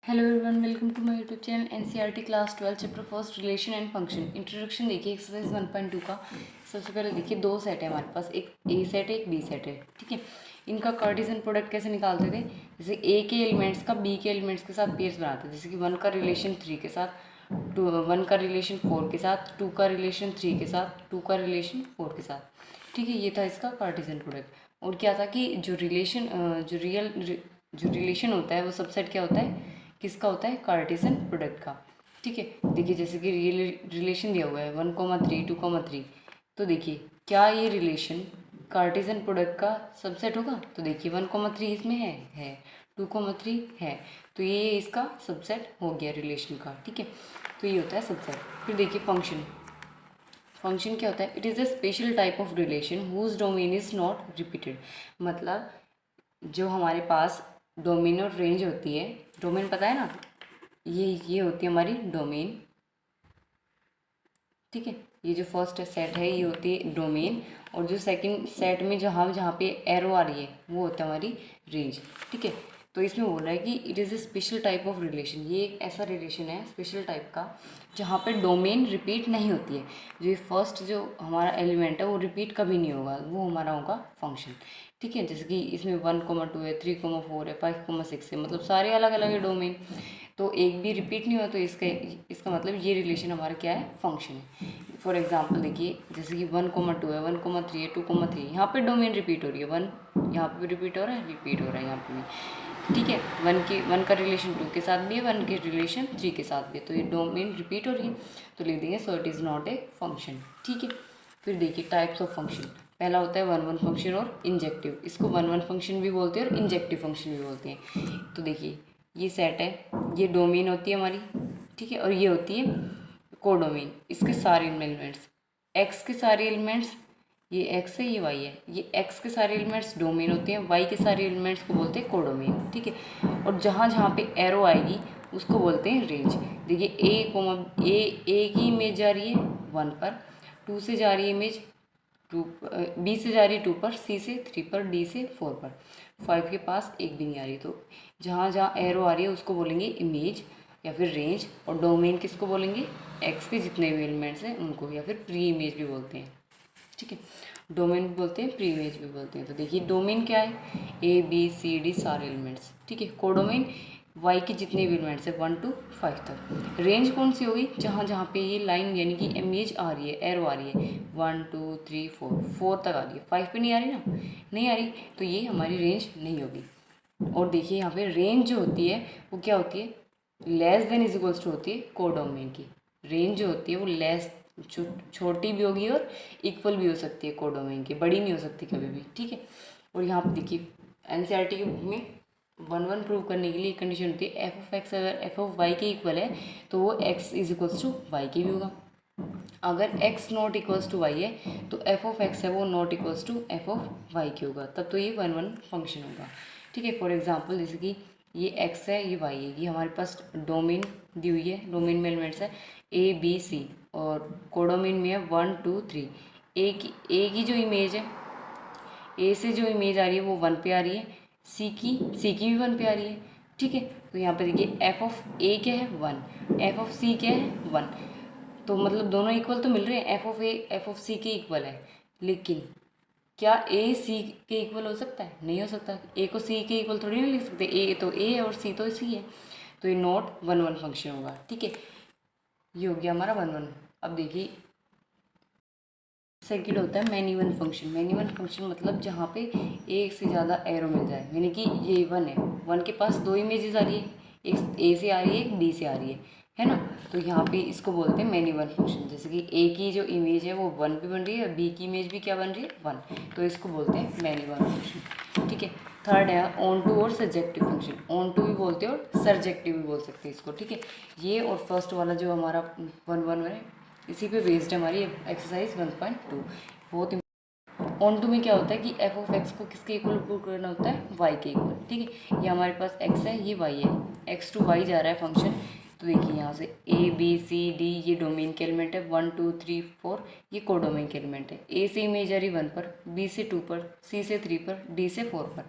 Hello everyone, welcome to my YouTube channel NCERT class 12 chapter first relation and function. Introduction देखिए exercise 1.2 का। सबसे पहले देखिए दो सेट है हमारे पास, एक ए सेट है एक बी सेट है। ठीक है, इनका कार्टेशियन प्रोडक्ट कैसे निकालते थे? जैसे ए के एलिमेंट्स का बी के एलिमेंट्स के साथ पेयर्स बनाते थे। जैसे कि 1 का रिलेशन 3 के साथ, 1 का रिलेशन 4 के साथ, 2 का रिलेशन 3 के साथ, 2 का रिलेशन 4 के साथ। ठीक है, ये था इसका कार्टेशियन प्रोडक्ट। और क्या था कि जो रिलेशन होता है वो सबसेट क्या होता है, किसका होता है? कार्टेशियन प्रोडक्ट का। ठीक है, देखिए जैसे कि रिलेशन दिया हुआ है 1,3 2,3। तो देखिए क्या ये रिलेशन कार्टेशियन प्रोडक्ट का सबसेट होगा? तो देखिए 1,3 इसमें है 2,3 है, तो ये इसका सबसेट हो गया रिलेशन का। ठीक है, तो ये होता है सबसेट। फिर देखिए फंक्शन क्या होता है? It is a special type of relation whose domain is not repeated. मतलब जो हमारे पास डोमेन और रेंज होती है, डोमेन पता है ना, ये होती है हमारी डोमेन। ठीक है, ये जो फर्स्ट सेट है ये होती है डोमेन, और जो सेकंड सेट में जहाँ पे एरो आ रही है वो होता है हमारी रेंज। ठीक है, तो इसमें बोल रहा है कि it is a special type of relation. ये एक ऐसा रिलेशन है स्पेशल टाइप का जहाँ पे डोमेन रिपीट नहीं होती है। जो फर्स्ट जो हमारा एलिमेंट है वो रिपीट कभी नहीं होगा, वो हमारा होगा फंक्शन। ठीक है, जैसे कि इसमें 1,2 है, 3,4 है, 5,6 है, मतलब सारे अलग अलग है डोमेन, तो एक भी रिपीट नहीं हुआ, तो इसका मतलब ये रिलेशन हमारा क्या है? फंक्शन है। फॉर एग्जांपल देखिए जैसे कि 1,2 है, 1,3 है, 2,3, यहाँ पे डोमेन रिपीट हो रही है, 1 यहाँ पे भी रिपीट हो रहा है, रिपीट हो रहा है यहाँ पे भी। ठीक है, 1 का रिलेशन 2 के साथ भी है, 1 के रिलेशन 3 के साथ भी है, तो ये डोमेन रिपीट हो रही है, तो लिख देंगे so it is not a function. ठीक है, फिर देखिए टाइप्स ऑफ फंक्शन। पहला होता है 1 1 फंक्शन और इंजेक्टिव। इसको 1 1 फंक्शन भी बोलते हैं और इंजेक्टिव फंक्शन भी बोलते हैं। तो देखिए ये सेट है, ये डोमेन होती है हमारी। ठीक है, और ये होती है कोडोमेन। इसके सारे एलिमेंट्स, एक्स के सारे एलिमेंट्स, ये एक्स है ये वाई है, ये एक्स के सारे एलिमेंट्स डोमेन होते हैं, वाई के सारे एलिमेंट्स को बोलते हैं कोडोमेन। ठीक है, और जहाँ जहाँ पे एरो आएगी उसको बोलते हैं रेंज। देखिए ए की इमेज जा रही है 1 पर, 2 से जा रही है इमेज 2, बी से जा रही है 2 पर, सी से 3 पर, डी से 4 पर, 5 के पास एक भी नहीं आ रही। तो जहाँ जहाँ एरो आ रही है उसको बोलेंगे इमेज या फिर रेंज, और डोमेन किसको बोलेंगे? एक्स के जितने भी एलिमेंट्स हैं उनको, या फिर प्री इमेज भी बोलते हैं। ठीक है, डोमेन भी बोलते हैं, प्री इमेज भी बोलते हैं। तो देखिए डोमेन क्या है? ए बी सी डी सारे एलिमेंट्स। ठीक है, कोडोमेन वाई के जितने भी एलिमेंट्स है 1 to 5 तक। रेंज कौन सी होगी? जहाँ जहाँ पे ये लाइन यानी कि इमेज आ रही है, एरो आ रही है 1 2 3 4 तक आ रही है, 5 पे नहीं आ रही ना, नहीं आ रही, तो ये हमारी रेंज नहीं होगी। और देखिए यहाँ पे रेंज जो होती है वो क्या होती है? Less than is equals to होती है कोडोमेन की। रेंज जो होती है वो लेस, छोटी भी होगी और इक्वल भी हो सकती है कोडोमेन की, बड़ी नहीं हो सकती कभी भी। ठीक है, और यहाँ पे देखिए एनसीईआरटी के बुक में 1 1 प्रूव करने के लिए एक कंडीशन होती है, एफ ऑफ एक्स अगर एफ ऑफ वाई के इक्वल है तो वो X is equals to Y के भी होगा। अगर X not equals to Y है तो एफ ऑफ एक्स है वो not equals to F of Y के होगा, तब तो ये 1 1 फंक्शन होगा। ठीक है, फॉर एग्जाम्पल जैसे कि ये एक्स है ये वाई है, ये हमारे पास डोमेन दी हुई है, डोमेन में एलिमेंट्स है ए बी सी, और कोडोमेन में है 1 2 3। ए की जो इमेज है, ए से जो इमेज आ रही है वो 1 पे आ रही है, सी की भी 1 पे आ रही है। ठीक है, तो यहाँ पे देखिए एफ ऑफ ए क्या है 1, एफ ऑफ सी क्या है 1, तो मतलब दोनों इक्वल तो मिल रहे हैं, F of A F of C के इक्वल है। लेकिन क्या ए सी के इक्वल हो सकता है? नहीं हो सकता। ए को सी के इक्वल थोड़ी ना लिख सकते, ए तो ए है और सी तो सी है, तो ये नॉट 1 1 फंक्शन होगा। ठीक है, ये हो गया हमारा 1 1। अब देखिए सेकंड होता है many one function. Many one function मतलब जहाँ पे एक से ज़्यादा एरो मिल जाए, यानी कि ये 1 है, 1 के पास 2 इमेजेस आ रही है, एक ए से आ रही है एक बी से आ रही है ना, तो यहाँ पे इसको बोलते हैं मैनी वन फंक्शन। जैसे कि ए की जो इमेज है वो 1 पे बन रही है, बी की इमेज भी क्या बन रही है 1, तो इसको बोलते हैं मैनी वन फंक्शन। ठीक है, थर्ड है ऑन टू और सब्जेक्टिव फंक्शन। ऑन टू भी बोलते हैं और सब्जेक्टिव भी बोल सकते हैं इसको। ठीक है, ये और फर्स्ट वाला जो हमारा 1 1 है इसी पे बेस्ड है हमारी एक्सरसाइज 1.2। बहुत ऑन टू में क्या होता है कि एफ ऑफ एक्स को किसके इक्वल प्रूव करना होता है? वाई के इक्वल। ठीक है, ये हमारे पास एक्स है ये वाई है, एक्स टू वाई जा रहा है फंक्शन। तो देखिए यहाँ से ए बी सी डी ये डोमेन के एलिमेंट है, 1 2 3 4 ये कोडोमेन के एलिमेंट है। ए से इमेज आ रही 1 पर, बी से 2 पर, सी से 3 पर, डी से 4 पर।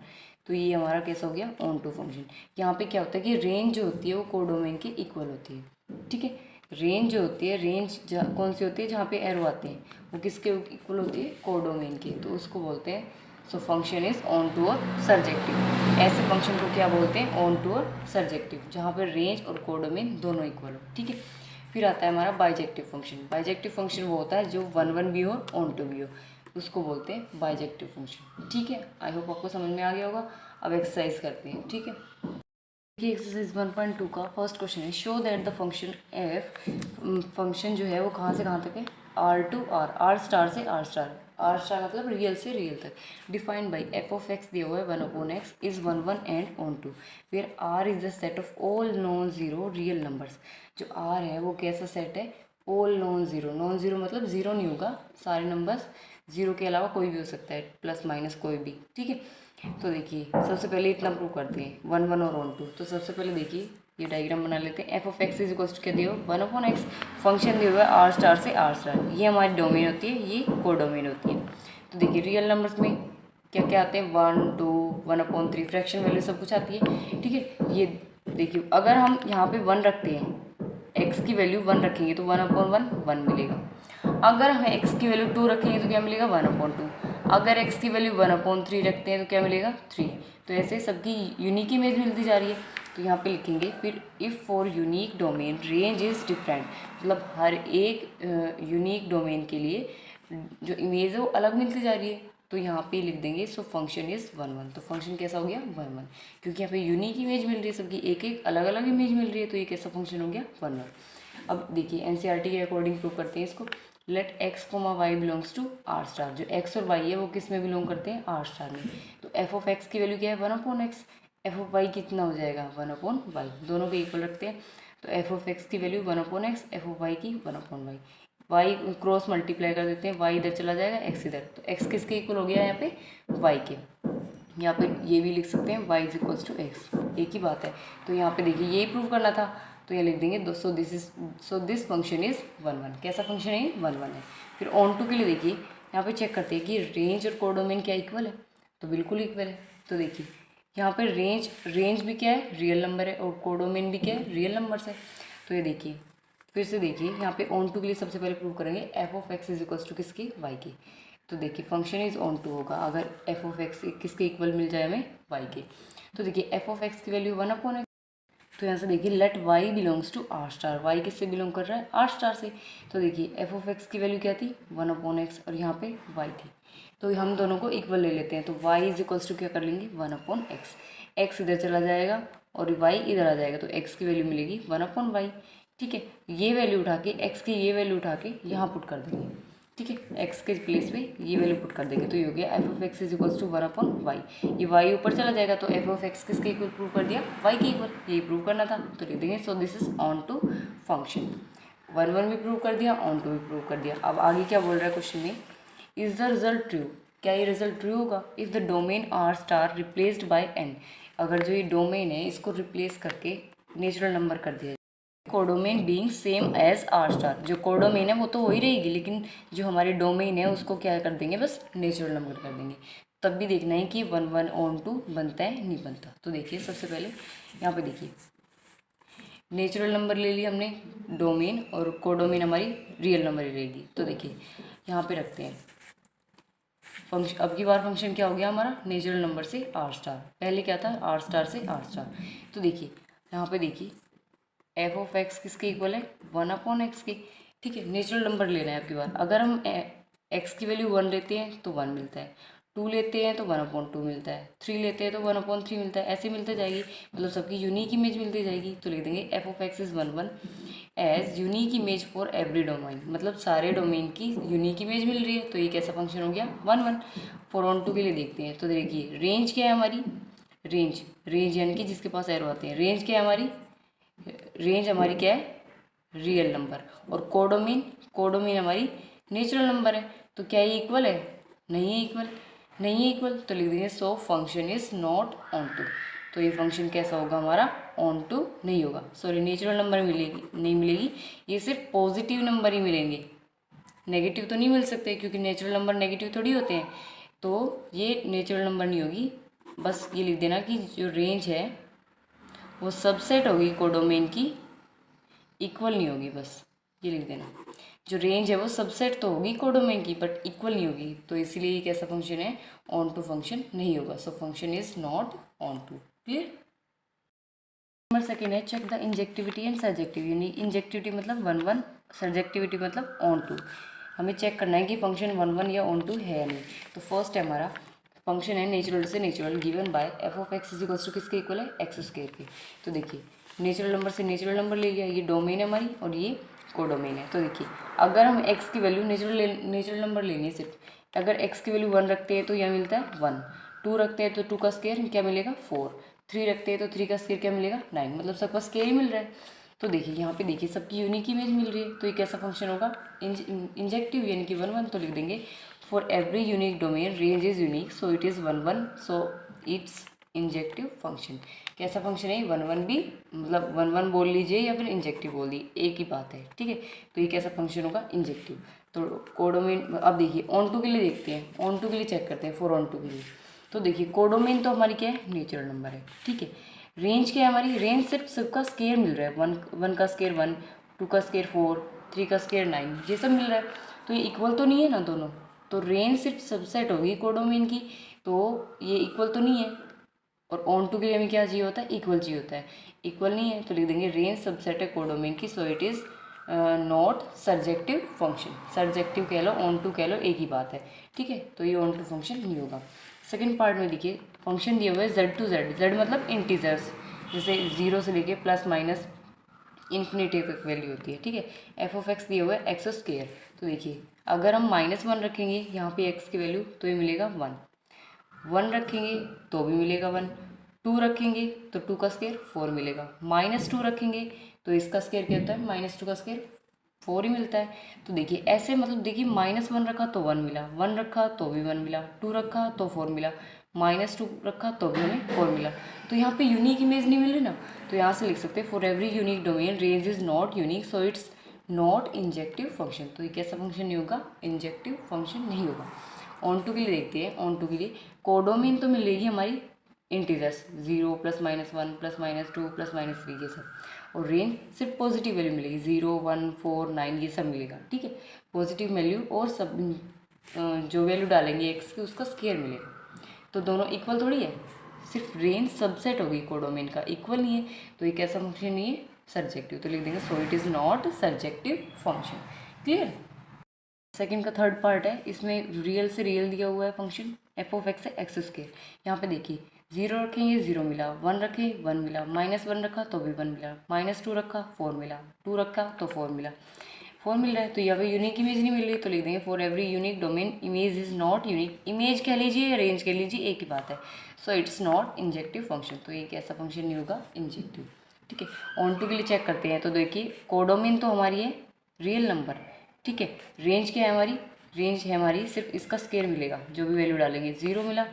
तो ये हमारा कैसा हो गया, ऑन टू फंक्शन। यहाँ पे क्या होता है कि रेंज जो होती है वो कोडोमेन के इक्वल होती है, ठीक है। रेंज जो होती है, रेंज कौन सी होती है, जहाँ पे एरो आते हैं वो किसके इक्वल होती है, कोडोमेन के, तो उसको बोलते हैं सो फंक्शन इज ऑन टू और सर्जेक्टिव। ऐसे फंक्शन को क्या बोलते हैं, ऑन टू और सर्जेक्टिव, जहाँ पर रेंज और कोडोमेन दोनों इक्वल हो, ठीक है। फिर आता है हमारा बाइजेक्टिव फंक्शन। बाइजेक्टिव फंक्शन वो होता है जो 1 भी हो, ऑन टू भी हो, उसको बोलते हैं बाइजेक्टिव फंक्शन, ठीक है। आई होप आपको समझ में आ गया होगा। अब एक्सरसाइज करते हैं, ठीक है। देखिए एक्सरसाइज 1.2 का फर्स्ट क्वेश्चन है, show that the function F, function जो है वो कहाँ से कहाँ तक है, R to R, R star से आर स्टार, आर स्टार मतलब रियल से रियल तक, defined by F of X दिया हुआ है 1/x is 1 and onto, where R is the set of all non zero real numbers. जो R है वो कैसा सेट है, all non zero, non zero मतलब जीरो नहीं होगा, सारे नंबर्स, जीरो के अलावा कोई भी हो सकता है, प्लस माइनस कोई भी, ठीक है। तो देखिए सबसे पहले इतना प्रूव करते हैं, 1 और ऑन टू। तो सबसे पहले देखिए ये डायग्राम बना लेते हैं। F of x is equal to क्या दिया हुआ, 1/x, फंक्शन दिया हुआ है आर स्टार से आर स्टार, ये हमारी डोमेन होती है, ये कोडोमेन होती है। तो देखिए रियल नंबर्स में क्या क्या आते हैं, 1, 2, 1/3, फ्रैक्शन वैल्यू सब कुछ आती है, ठीक है। ये देखिए अगर हम यहाँ पे 1 रखते हैं, एक्स की वैल्यू 1 रखेंगे तो 1/1 1 मिलेगा। अगर हम एक्स की वैल्यू 2 रखेंगे तो क्या मिलेगा, 1/2। अगर एक्स की वैल्यू 1/3 रखते हैं तो क्या मिलेगा, 3। तो ऐसे सबकी यूनिक इमेज मिलती जा रही है। तो यहाँ पे लिखेंगे फिर if for unique domain range is different, मतलब हर एक यूनिक डोमेन के लिए जो इमेज है वो अलग मिलती जा रही है। तो यहाँ पे लिख देंगे सो फंक्शन इज़ 1 तो फंक्शन कैसा हो गया, 1 क्योंकि यहाँ पे यूनिक इमेज मिल रही है, सबकी एक एक अलग अलग इमेज मिल रही है, तो ये कैसा फंक्शन हो गया, 1। अब देखिए एनसीईआरटी के अकॉर्डिंग प्रूव करते हैं इसको। Let x comma y belongs to R star, जो एक्स और वाई है वो किस में बिलोंग करते हैं, आर स्टार में। तो एफ ऑफ एक्स की वैल्यू क्या है, 1/x, एफ ऑफ वाई कितना हो जाएगा, 1/y, दोनों के इक्वल रखते हैं। तो एफ ऑफ एक्स की value 1/x, f of y की 1/y, वाई क्रॉस मल्टीप्लाई कर देते हैं, वाई इधर चला जाएगा, एक्स इधर, तो एक्स किसके इक्वल हो गया यहाँ पे, वाई के। यहाँ पे ये भी लिख सकते हैं y is equals to x, एक ही बात है। तो यहाँ पे देखिए यही प्रूव करना था, तो ये लिख देंगे सो दिस फंक्शन इज 1 कैसा फंक्शन है, 1 है। फिर ऑन टू के लिए देखिए यहाँ पे चेक करते हैं कि रेंज और कोडोमेन क्या इक्वल है, तो बिल्कुल इक्वल है। तो देखिए यहाँ पे रेंज भी क्या है, रियल नंबर है, और कोडोमेन भी क्या है, रियल नंबर्स है। तो ये देखिए फिर से देखिए यहाँ पे ऑन टू के लिए सबसे पहले प्रूव करेंगे f of x is equals to किसकी, वाई की। तो देखिए फंक्शन इज ऑन टू होगा अगर एफ ऑफ एक्स किसके इक्वल मिल जाए हमें, वाई के। तो देखिए एफ ऑफ एक्स की वैल्यू 1/x, तो यहाँ से देखिए let y belongs to R star, y किससे बिलोंग कर रहा है, आर स्टार से। तो देखिए एफ ऑफ एक्स की वैल्यू क्या थी, 1/x, और यहाँ पे वाई थी, तो हम दोनों को इक्वल ले लेते हैं। तो वाई इज इक्वल्स टू क्या कर लेंगे, 1/x, एक्स इधर चला जाएगा और वाई इधर आ जाएगा, तो एक्स की वैल्यू मिलेगी 1/y, ठीक है। ये वैल्यू उठा के, एक्स की ये वैल्यू उठा के यहाँ पुट कर देंगे, ठीक है, एक्स के प्लेस पे ये वैल्यू पुट कर देंगे, तो ये हो गया f of x is equals to 1/y। ये वाई ऊपर चला जाएगा, तो एफ ऑफ एक्स किसके इक्वल प्रूव कर दिया, वाई के इक्वल, यही प्रूव करना था, तो लिख देंगे so this is on to function. 1 भी प्रूव कर दिया, ऑन टू भी प्रूव कर दिया। अब आगे क्या बोल रहा है क्वेश्चन में, इज द रिजल्ट ट्रू, क्या ये रिजल्ट ट्रू होगा, if the domain R star replaced by N, अगर जो ये डोमेन है इसको रिप्लेस करके नेचुरल नंबर कर दिया, codomain being same as R star, जो कोडोमेन है वो तो हो ही रहेगी, लेकिन जो हमारे डोमेन है उसको क्या कर देंगे, बस नेचुरल नंबर कर देंगे। तब भी देखना है कि 1 ऑन टू बनता है नहीं बनता। तो देखिए सबसे पहले यहाँ पे देखिए नेचुरल नंबर ले लिया हमने डोमेन, और कोडोमेन हमारी रियल नंबर ही रहेगी। तो देखिए यहाँ पे रखते हैं फंक्शन, अब की बार फंक्शन क्या हो गया हमारा, नेचुरल नंबर से आर स्टार, पहले क्या था, आर स्टार से आर स्टार। तो देखिए यहाँ पे देखिए एफ ऑफ एक्स किसके इक्वल है, 1/x की, ठीक है। नेचुरल नंबर लेना है आपकी बार, अगर हम एक्स की वैल्यू 1 लेते हैं तो 1 मिलता है, 2 लेते हैं तो 1/2 मिलता है, 3 लेते हैं तो 1/3 मिलता है, ऐसे मिलते जाएगी, मतलब सबकी यूनिक इमेज मिलती जाएगी। तो लिख देंगे f of x is 1 as unique image for every domain, मतलब सारे डोमेन की यूनिक इमेज मिल रही है, तो ये कैसा फंक्शन हो गया, 1 फॉर ऑन टू के लिए देखते हैं। तो देखिए रेंज क्या है हमारी, रेंज यानी कि जिसके पास एरो आते हैं, रेंज क्या है हमारी, रेंज हमारी क्या है, रियल नंबर, और कोडोमेन हमारी नेचुरल नंबर है। तो क्या ये इक्वल है, नहीं है इक्वल, नहीं है इक्वल, तो लिख देंगे so function is not onto. तो ये फंक्शन कैसा होगा हमारा, ऑन टू नहीं होगा, सॉरी नेचुरल नंबर मिलेगी नहीं मिलेगी, ये सिर्फ पॉजिटिव नंबर ही मिलेंगे, नेगेटिव तो नहीं मिल सकते क्योंकि नेचुरल नंबर नेगेटिव थोड़ी होते हैं। तो ये नेचुरल नंबर नहीं होगी, बस ये लिख देना कि जो रेंज है वो सबसेट होगी कोडोमेन की, इक्वल नहीं होगी, बस ये लिख देना। जो रेंज है वो सबसेट तो होगी कोडोमेन की बट इक्वल नहीं होगी, तो इसीलिए ये कैसा फंक्शन है, ऑन टू फंक्शन नहीं होगा। So function is not onto. Clear. Number second है check the injectivity and surjectivity, यानी इंजेक्टिविटी मतलब 1 1, सर्जेक्टिविटी मतलब ऑन टू। हमें चेक करना है कि फंक्शन 1 1 या ऑन टू है या नहीं। तो फर्स्ट है हमारा फंक्शन है नेचुरल से natural given by f of x is equal to किसके इक्वल है, एक्स स्क्वायर के। तो देखिए नेचुरल नंबर से नेचुरल नंबर ले लिया, ये डोमेन है हमारी और ये कोडोमेन है। तो देखिए अगर हम एक्स की वैल्यू नेचुरल नंबर लेनी है सिर्फ, अगर एक्स की वैल्यू 1 रखते हैं तो यह मिलता है 1, 2 रखते हैं तो 2 का स्क्वायर क्या मिलेगा 4, 3 रखते हैं तो 3 का स्क्वायर क्या मिलेगा 9, मतलब सबका स्क्वायर ही मिल रहा है। तो देखिए यहाँ पे देखिए सबकी यूनिक इमेज मिल रही है, तो ये कैसा फंक्शन होगा, इंजेक्टिव, यानी कि 1 1। तो लिख देंगे for every unique domain range is unique so it is 1 1, so it's injective function. कैसा फंक्शन है 1 1 भी, मतलब 1 1 बोल लीजिए या फिर इंजेक्टिव बोल दी, एक ही बात है, ठीक है। तो ये कैसा फंक्शन होगा, इंजेक्टिव। तो कोडोमेन, अब देखिए ऑन टू के लिए देखते हैं, ऑन टू के लिए चेक करते हैं, फॉर ऑन टू के लिए। तो देखिए कोडोमेन तो हमारी क्या है, नेचुरल नंबर है, ठीक है। रेंज क्या है हमारी, रेंज सिर्फ सबका स्केयर मिल रहा है, 1 का स्केयर 1, 2 का स्केयर 4, 3 का स्केयर 9, ये सब मिल रहा है। तो ये इक्वल तो नहीं है ना दोनों, तो रेंज सिर्फ सबसेट होगी कोडोमेन की, तो ये इक्वल तो नहीं है। और ऑन टू के लिए हमें क्या चाहिए होता है, इक्वल चाहिए होता है, इक्वल नहीं है तो लिख देंगे रेंज सबसेट है कोडोमेन की, so it is not surjective function. Surjective कह लो ऑन टू कह लो एक ही बात है, ठीक है। तो ये ऑन टू फंक्शन नहीं होगा। सेकेंड पार्ट में देखिए फंक्शन दिया हुआ है जेड टू जेड, जेड मतलब इंटीजर्स, जैसे 0 से लेके प्लस माइनस इन्फिनिटी तक वैल्यू होती है, ठीक है। एफ ऑफ एक्स दिया हुआ है एक्स स्क्वायर। तो देखिए अगर हम -1 रखेंगे यहाँ पे एक्स की वैल्यू तो ये मिलेगा 1, 1 रखेंगे तो भी मिलेगा 1, 2 रखेंगे तो 2 का स्क्वायर 4 मिलेगा, -2 रखेंगे तो इसका स्क्वायर क्या होता है, -2 का स्क्वायर 4 ही मिलता है। तो देखिए ऐसे मतलब देखिए -1 रखा तो 1 मिला, 1 रखा तो भी 1 मिला, 2 रखा तो 4 मिला, -2 रखा तो भी हमें 4 मिला। तो यहाँ पे यूनिक इमेज नहीं मिल रही ना, तो यहाँ से लिख सकते हैं for every unique domain range is not unique so it's not injective function. तो ये कैसा फंक्शन नहीं होगा, इंजेक्टिव फंक्शन नहीं होगा। ऑन टू के लिए देखते हैं, ऑन टू के लिए कोडोमेन तो मिलेगी हमारी इंटीजर्स 0 +-1 +-2 +-3 ये सब, और रेंज सिर्फ पॉजिटिव वैल्यू मिलेगी 0 1 4 9 ये सब मिलेगा, ठीक है। पॉजिटिव वैल्यू और सब जो वैल्यू डालेंगे एक्स की उसका स्क्वायर मिलेगा। तो दोनों इक्वल थोड़ी है, सिर्फ रेंज सबसेट होगी कोडोमेन का, इक्वल नहीं है। तो ये कैसा फंक्शन नहीं है, सर्जेक्टिव। तो लिख देंगे so it is not surjective function. Clear. Second का थर्ड पार्ट है, इसमें रियल से रियल दिया हुआ है फंक्शन एफ ऑफ एक्स है एक्स स्क्वायर। यहाँ पे देखिए 0 रखेंगे 0 मिला, 1 रखे 1 मिला, -1 रखा तो भी 1 मिला, -2 रखा 4 मिला, 2 रखा तो 4 मिला, 4 मिल रहा है। तो यहाँ पे यूनिक इमेज नहीं मिल रही, तो लिख देंगे for every unique domain image is not unique. Image कह लीजिए या रेंज कह लीजिए एक ही बात है, so it's not injective function. तो ये कैसा फंक्शन नहीं होगा, इंजेक्टिव, ठीक है। ऑन टू के लिए चेक करते हैं, तो देखिए कोडोमेन तो हमारी है रियल नंबर, ठीक है। रेंज क्या है हमारी, रेंज है हमारी सिर्फ इसका स्क्वायर मिलेगा, जो भी वैल्यू डालेंगे 0 मिला,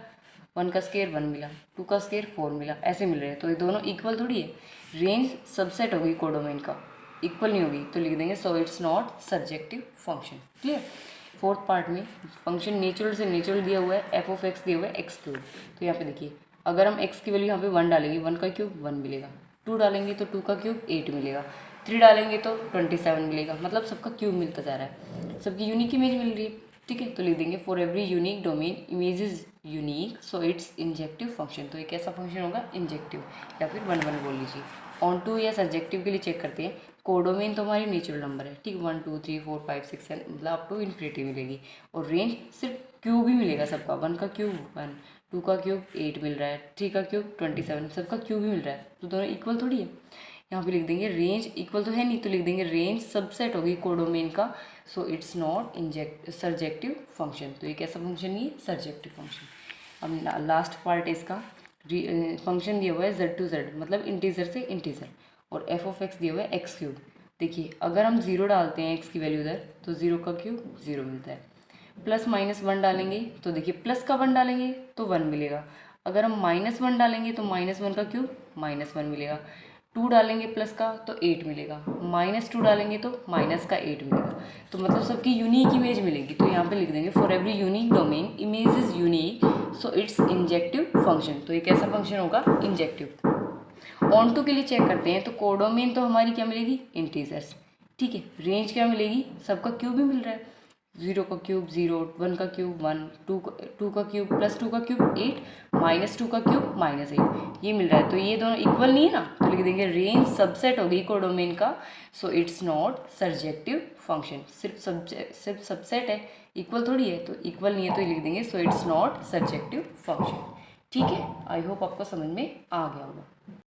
1 का स्क्वायर 1 मिला, 2 का स्क्वायर 4 मिला, ऐसे मिल रहे हैं। तो ये दोनों इक्वल थोड़ी है, रेंज सबसेट होगी कोडोमेन का, इक्वल नहीं होगी, तो लिख देंगे so it's not surjective function. Clear. Fourth part में फंक्शन नेचुरल से नेचुरल दिया हुआ है, एफ ऑफ एक्स दिया हुआ है एक्स क्यूब। तो यहाँ पे देखिए अगर हम एक्स की वैल्यू यहाँ पे 1 डालेंगे 1 का क्यूब 1 मिलेगा, 2 डालेंगे तो 2 का क्यूब 8 मिलेगा, 3 डालेंगे तो 27 मिलेगा, मतलब सबका क्यूब मिलता जा रहा है, सबकी यूनिक इमेज मिल रही है, ठीक है। तो लिख देंगे for every unique domain image is unique so it's injective function. तो ये कैसा फंक्शन होगा, इंजेक्टिव, या फिर 1 1 बोल लीजिए। ऑन टू या सब्जेक्टिव के लिए चेक करते हैं, कोडोमेन तो हमारी नेचुरल नंबर है, ठीक, 1 2 3 4 5 6 7 मतलब अप टू इन्फिनिटी मिलेगी, और रेंज सिर्फ क्यूब ही मिलेगा सबका, 1 का क्यूब 1, 2 का क्यूब 8 मिल रहा है, 3 का क्यूब 27, सबका क्यूब ही मिल रहा है, तो दोनों इक्वल थोड़ी है। यहाँ पे लिख देंगे रेंज इक्वल तो है नहीं, तो लिख देंगे रेंज सबसेट होगी कोडोमेन का, so it's not surjective function. तो ये कैसा फंक्शन नहीं है, सर्जेक्टिव फंक्शन। अब लास्ट पार्ट है इसका, फंक्शन दिया हुआ है जेड टू जेड मतलब इंटीजर से इंटीजर, और एफ ऑफ एक्स दिया हुआ है एक्स क्यूब। देखिए अगर हम 0 डालते हैं एक्स की वैल्यू उधर तो 0 का क्यूब 0 मिलता है, +-1 डालेंगे तो देखिए प्लस का 1 डालेंगे तो 1 मिलेगा, अगर हम -1 डालेंगे तो -1 का क्यूब -1 मिलेगा, 2 डालेंगे प्लस का तो 8 मिलेगा, -2 डालेंगे तो माइनस का 8 मिलेगा। तो मतलब सबकी यूनिक इमेज मिलेगी। तो यहाँ पे लिख देंगे for every unique domain image is unique so it's injective function. तो ये कैसा फंक्शन होगा? इंजेक्टिव। ऑन टू के लिए चेक करते हैं तो कोडोमेन तो हमारी क्या मिलेगी? इंटीजर्स। ठीक है, रेंज क्या मिलेगी? सबका क्यूब भी मिल रहा है, 0 का क्यूब 0, 1 का क्यूब 1, 2 का क्यूब +2 का क्यूब 8, -2 का क्यूब -8, ये मिल रहा है। तो ये दोनों इक्वल नहीं है ना, तो लिख देंगे रेंज सबसेट होगी कोडोमेन का, so it's not surjective function. सिर्फ सबसेट है, इक्वल थोड़ी है, तो इक्वल नहीं है तो लिख देंगे so it's not surjective function. ठीक है, आई होप आपको समझ में आ गया होगा।